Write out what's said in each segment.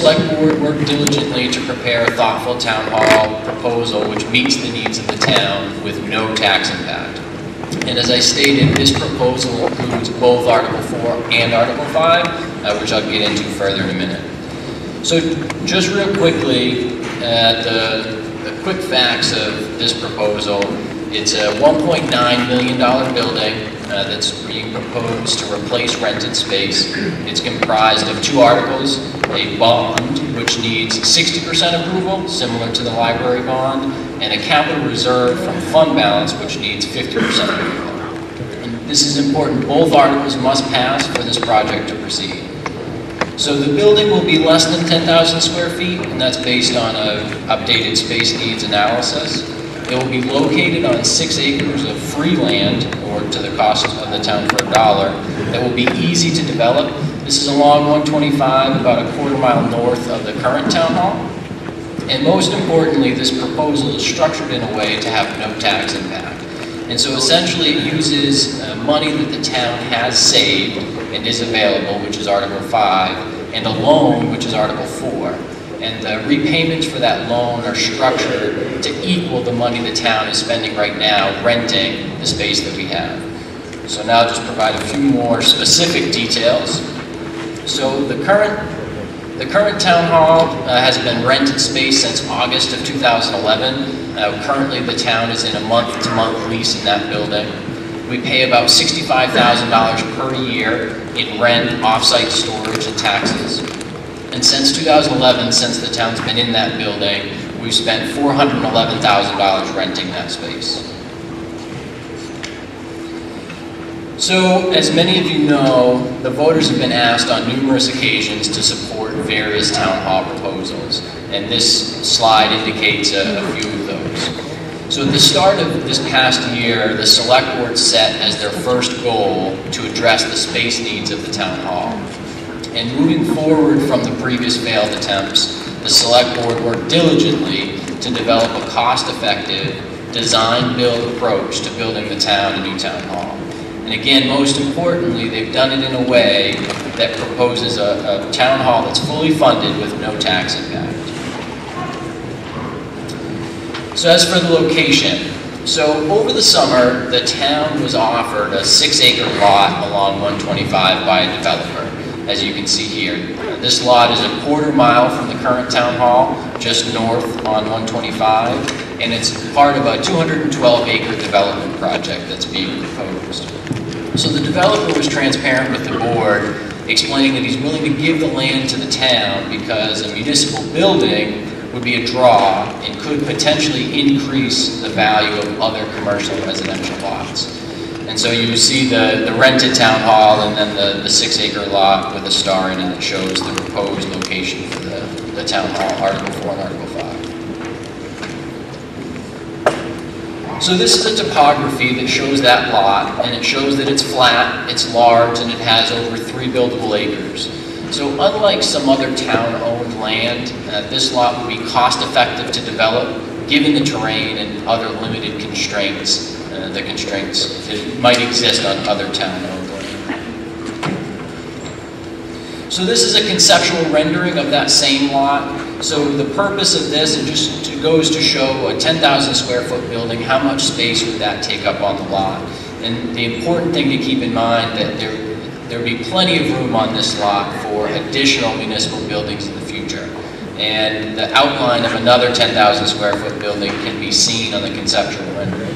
Select Board worked diligently to prepare a thoughtful town hall proposal which meets the needs of the town with no tax impact. And as I stated, this proposal includes both Article 4 and Article 5, which I'll get into further in a minute. So just real quickly, the quick facts of this proposal. It's a $1.9 million building that's being proposed to replace rented space. It's comprised of two articles, a bond, which needs 60% approval, similar to the library bond, and a capital reserve from fund balance, which needs 50% approval. And this is important. Both articles must pass for this project to proceed. So the building will be less than 10,000 square feet, and that's based on an updated space needs analysis. It will be located on 6 acres of free land, or to the cost of the town for $1, that will be easy to develop. This is along 125, about a quarter mile north of the current town hall. And most importantly, this proposal is structured in a way to have no tax impact. And so essentially it uses money that the town has saved and is available, which is Article 5, and a loan, which is Article 4. And the repayments for that loan are structured to equal the money the town is spending right now renting the space that we have. So now I'll just provide a few more specific details. So the current town hall has been rented space since August of 2011. Currently the town is in a month-to-month lease in that building. We pay about $65,000 per year in rent, off-site storage, and taxes. And since 2011, since the town's been in that building, we've spent $411,000 renting that space. So, as many of you know, the voters have been asked on numerous occasions to support various town hall proposals, and this slide indicates a few of those. So at the start of this past year, the Select Board set as their first goal to address the space needs of the town hall. And moving forward from the previous failed attempts, the Select Board worked diligently to develop a cost-effective, design-build approach to building the town a new town hall. And again, most importantly, they've done it in a way that proposes a town hall that's fully funded with no tax impact. So as for the location, so over the summer, the town was offered a 6-acre lot along 125 by a developer. As you can see here. This lot is a quarter mile from the current town hall, just north on 125, and it's part of a 212-acre development project that's being proposed. So the developer was transparent with the board, explaining that he's willing to give the land to the town because a municipal building would be a draw and could potentially increase the value of other commercial and residential lots. And so you see the rented town hall and then the 6-acre lot with a star in it that shows the proposed location for the town hall, Article 4 and Article 5. So this is a topography that shows that lot, and it shows that it's flat, it's large, and it has over 3 buildable acres. So unlike some other town-owned land, this lot would be cost-effective to develop given the terrain and other limited constraints. The constraints that might exist on other town-owned land. So this is a conceptual rendering of that same lot. So the purpose of this, it just goes to show a 10,000 square foot building, how much space would that take up on the lot? And the important thing to keep in mind that there would be plenty of room on this lot for additional municipal buildings in the future. And the outline of another 10,000 square foot building can be seen on the conceptual rendering.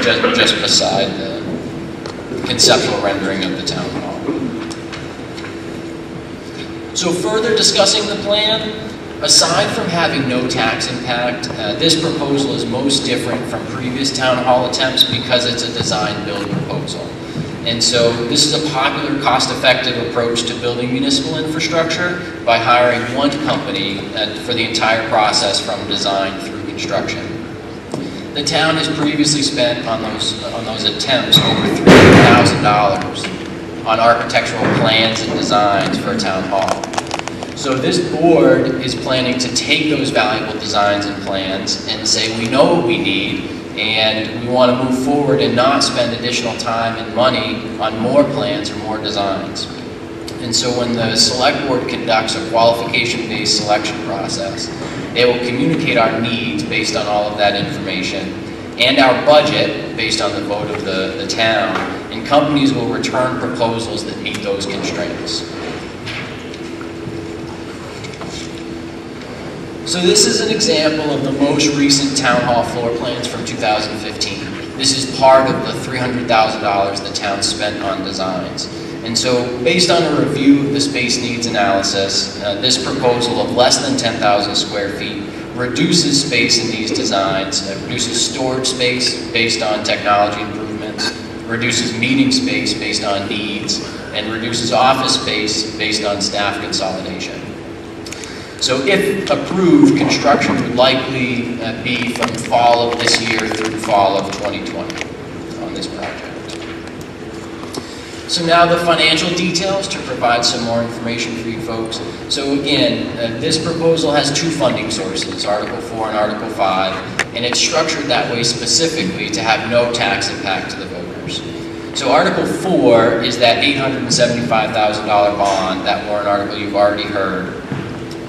Just beside the conceptual rendering of the town hall. So further discussing the plan, aside from having no tax impact, this proposal is most different from previous town hall attempts because it's a design-build proposal. And so this is a popular, cost-effective approach to building municipal infrastructure by hiring one company for the entire process from design through construction. The town has previously spent on those attempts over $300,000 on architectural plans and designs for a town hall. So this board is planning to take those valuable designs and plans and say, we know what we need, and we want to move forward and not spend additional time and money on more plans or more designs. And so when the select board conducts a qualification-based selection process, they will communicate our needs based on all of that information and our budget based on the vote of the town, and companies will return proposals that meet those constraints. So this is an example of the most recent town hall floor plans from 2015. This is part of the $300,000 the town spent on designs. And so based on a review of the space needs analysis, this proposal of less than 10,000 square feet reduces space in these designs, reduces storage space based on technology improvements, reduces meeting space based on needs, and reduces office space based on staff consolidation. So if approved, construction would likely be from fall of this year through fall of 2020 on this project. So now the financial details to provide some more information for you folks. So again, this proposal has two funding sources, Article 4 and Article 5, and it's structured that way specifically to have no tax impact to the voters. So Article 4 is that $875,000 bond, that warrant article you've already heard.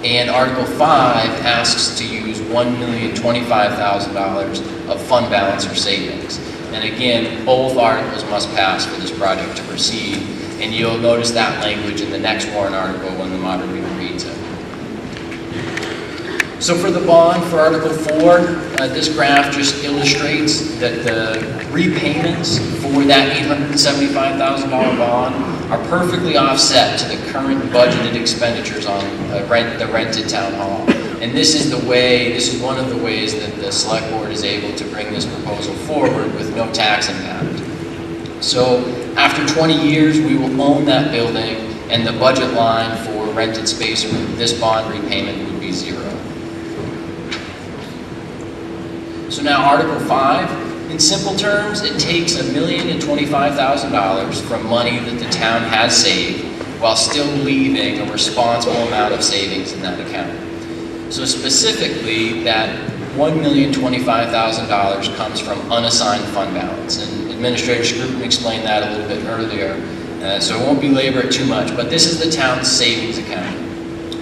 And Article 5 asks to use $1,025,000 of fund balance or savings. And again, both articles must pass for this project to proceed. And you'll notice that language in the next warrant article when the moderator reads it. So for the bond for Article 4, this graph just illustrates that the repayments for that $875,000 bond are perfectly offset to the current budgeted expenditures on the rented town hall. And this is one of the ways that the select board is able to bring this proposal forward with no tax impact. So after 20 years, we will own that building, and the budget line for rented space for this bond repayment would be zero. So now Article 5, in simple terms, it takes $1,025,000 from money that the town has saved while still leaving a responsible amount of savings in that account. So specifically, that $1,025,000 comes from unassigned fund balance. And Administrator Scruton explained that a little bit earlier, so I won't belabor it too much, but this is the town's savings account.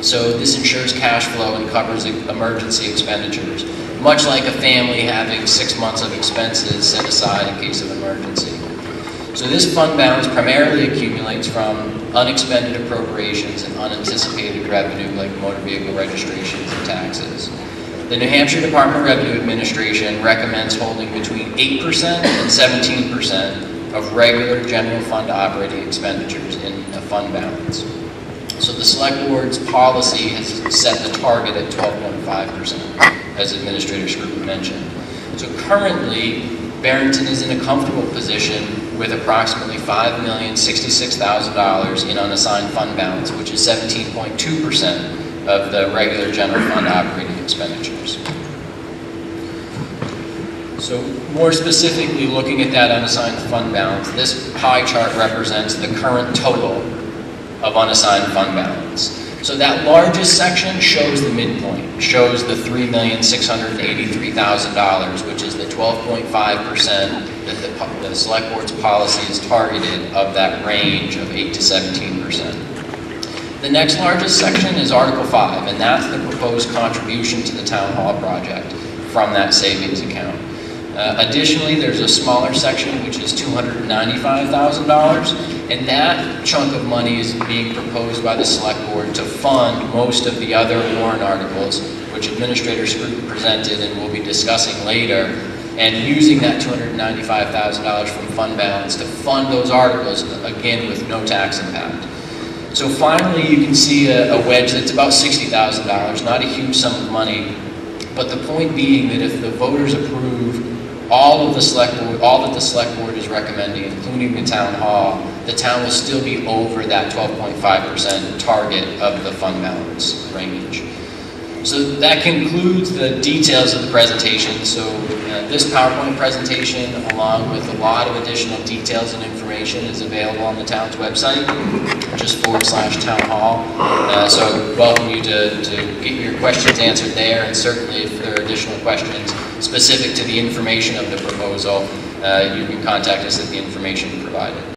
So this ensures cash flow and covers emergency expenditures, much like a family having 6 months of expenses set aside in case of emergency. So this fund balance primarily accumulates from unexpended appropriations and unanticipated revenue like motor vehicle registrations and taxes. The New Hampshire Department of Revenue Administration recommends holding between 8% and 17% of regular general fund operating expenditures in a fund balance. So the Select Board's policy has set the target at 12.5%, as Administrator Scruton mentioned. So currently, Barrington is in a comfortable position with approximately $5,066,000 in unassigned fund balance, which is 17.2% of the regular general fund operating expenditures. So more specifically, looking at that unassigned fund balance, this pie chart represents the current total of unassigned fund balance. So that largest section shows the midpoint, shows the $3,683,000, which is the 12.5% that the Select Board's policy is targeted of that range of 8 to 17%. The next largest section is Article 5, and that's the proposed contribution to the Town Hall project from that savings account. Additionally, there's a smaller section which is $295,000, and that chunk of money is being proposed by the Select Board to fund most of the other warrant articles, which Administrator Scruton presented and we'll be discussing later, and using that $295,000 from fund balance to fund those articles, again with no tax impact. So finally, you can see a wedge that's about $60,000, not a huge sum of money, but the point being that if the voters approve all that the Select Board is recommending, including the Town Hall, the town will still be over that 12.5% target of the fund balance range. So that concludes the details of the presentation. So this PowerPoint presentation, along with a lot of additional details and information, is available on the town's website, just /town hall. So I welcome you to get your questions answered there, and certainly if there are additional questions specific to the information of the proposal, you can contact us at the information provided.